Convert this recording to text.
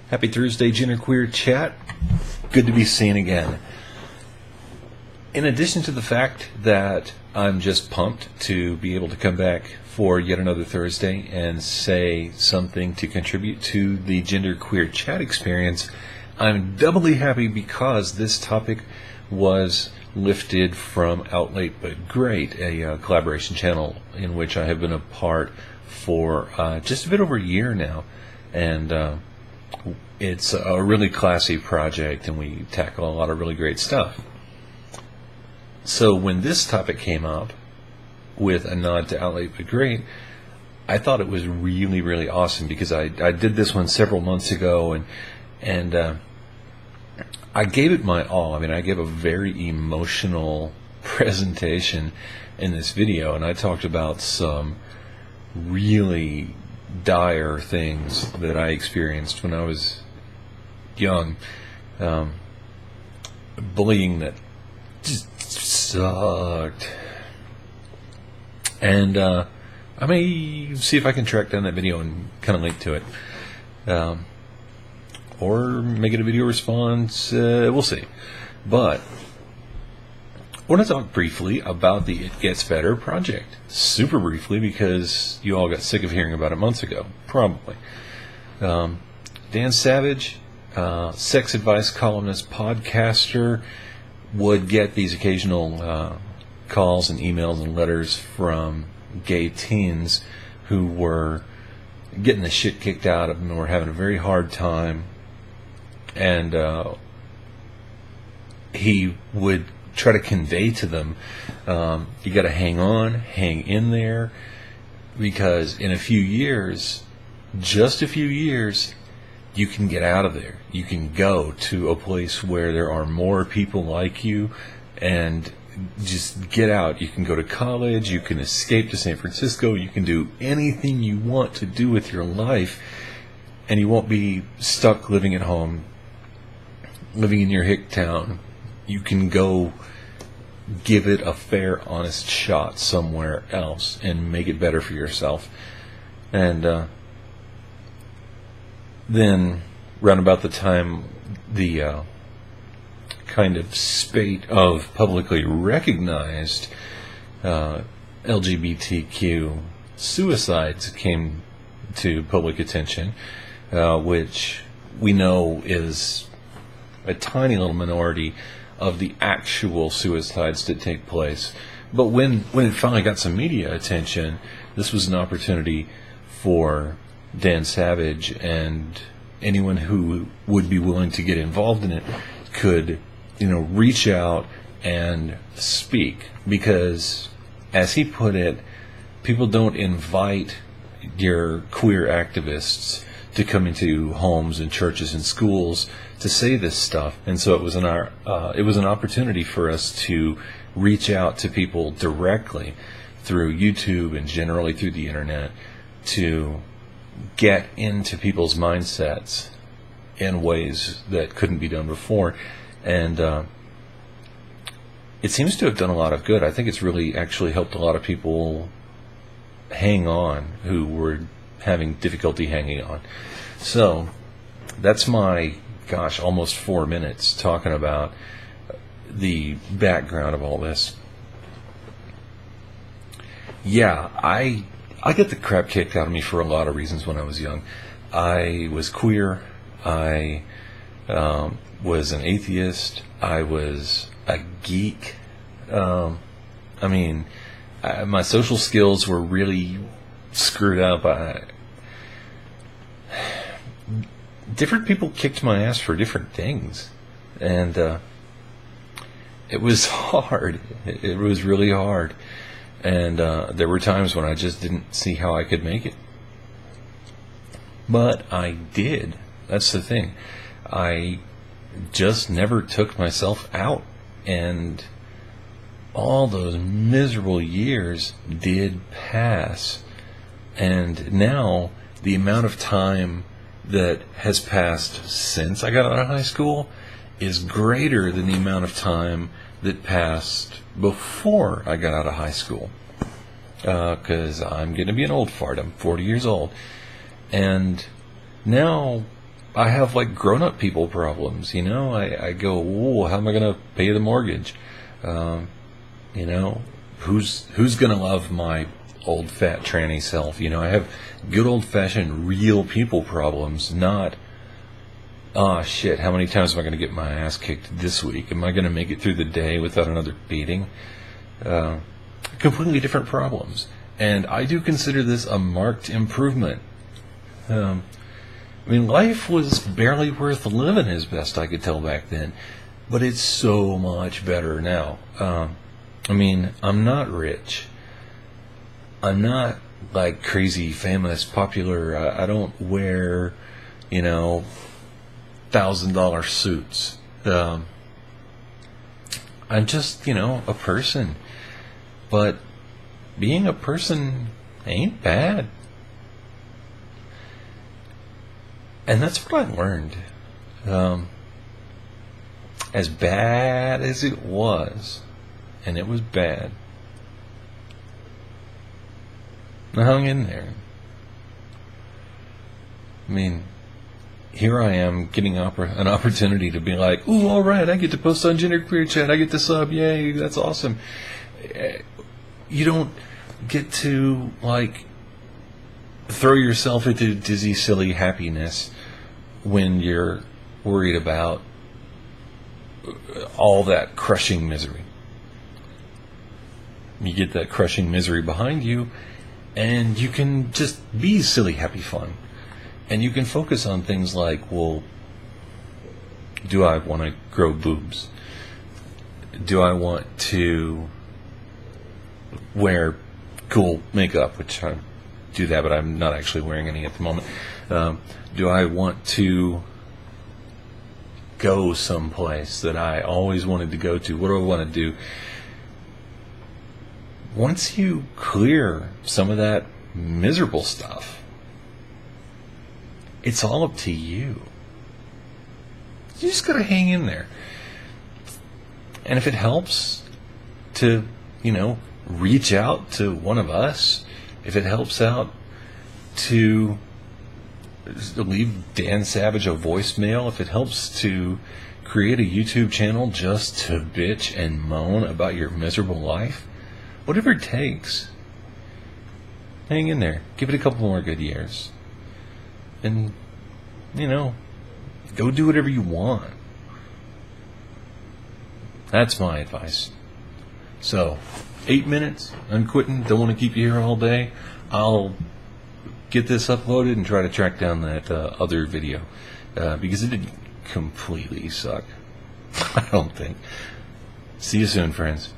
Happy Thursday, GenderqueerChat. Good to be seen again. In addition to the fact that I'm just pumped to be able to come back for yet another Thursday and say something to contribute to the GenderqueerChat experience, I'm doubly happy because this topic was lifted from Out Late But Great, a collaboration channel in which I have been a part for just a bit over a year now. And it's a really classy project, and we tackle a lot of really great stuff. So when this topic came up with a nod to Out Late But Great, I thought it was really, really awesome because I did this one several months ago, and I gave it my all. I mean, I gave a very emotional presentation in this video, and I talked about some really dire things that I experienced when I was young. Bullying that just sucked. And I may see if I can track down that video and kind of link to it. Or make it a video response. We'll see. But I want to talk briefly about the It Gets Better project. Super briefly, because you all got sick of hearing about it months ago. Probably. Dan Savage, sex advice columnist, podcaster, would get these occasional calls and emails and letters from gay teens who were getting the shit kicked out of them and were having a very hard time. And he would try to convey to them, you got to hang on, hang in there, because in a few years, just a few years, you can get out of there. You can go to a place where there are more people like you and just get out. You can go to college, you can escape to San Francisco, you can do anything you want to do with your life, and you won't be stuck living at home, living in your hick town. You can go give it a fair, honest shot somewhere else and make it better for yourself. And then, round about the time the kind of spate of publicly recognized LGBTQ suicides came to public attention, which we know is a tiny little minority of the actual suicides that take place. But when it finally got some media attention, this was an opportunity for Dan Savage and anyone who would be willing to get involved in it could, reach out and speak. Because, as he put it, people don't invite your queer activists to come into homes and churches and schools to say this stuff. And so it was an opportunity for us to reach out to people directly through YouTube and generally through the internet to get into people's mindsets in ways that couldn't be done before. And it seems to have done a lot of good. I think it's really actually helped a lot of people hang on who were having difficulty hanging on. So that's my, almost 4 minutes talking about the background of all this. Yeah, I get the crap kicked out of me for a lot of reasons when I was young. I was queer. I was an atheist. I was a geek. My social skills were really screwed up. Different people kicked my ass for different things, and it was hard. It was really hard, and there were times when I just didn't see how I could make it, but I did. That's the thing. I just never took myself out, and all those miserable years did pass, and now the amount of time that has passed since I got out of high school is greater than the amount of time that passed before I got out of high school. Because I'm going to be an old fart. I'm 40 years old. And now I have like grown-up people problems. I go, oh, how am I going to pay the mortgage? Who's going to love my old fat tranny self? I have good old-fashioned real people problems, not, oh shit, how many times am I going to get my ass kicked this week? Am I going to make it through the day without another beating? Completely different problems. And I do consider this a marked improvement. Life was barely worth living as best I could tell back then, but it's so much better now. I'm not rich. I'm not like crazy, famous, popular. I don't wear, $1,000 suits. I'm just, a person. But being a person ain't bad. And that's what I learned. As bad as it was, and it was bad, I hung in there. Here I am getting an opportunity to be like, ooh, all right, I get to post on GenderqueerChat, I get to sub, yay, that's awesome. You don't get to, throw yourself into dizzy, silly happiness when you're worried about all that crushing misery. You get that crushing misery behind you, and you can just be silly, happy fun. And you can focus on things like, well, do I want to grow boobs? Do I want to wear cool makeup, which I do that, but I'm not actually wearing any at the moment. Do I want to go someplace that I always wanted to go to? What do I want to do? Once you clear some of that miserable stuff, it's all up to you. You just gotta hang in there. And if it helps to, reach out to one of us, if it helps out to leave Dan Savage a voicemail, if it helps to create a YouTube channel just to bitch and moan about your miserable life, whatever it takes, hang in there. Give it a couple more good years. And, go do whatever you want. That's my advice. So, 8 minutes, I'm quitting, don't want to keep you here all day. I'll get this uploaded and try to track down that other video. Because it didn't completely suck. I don't think. See you soon, friends.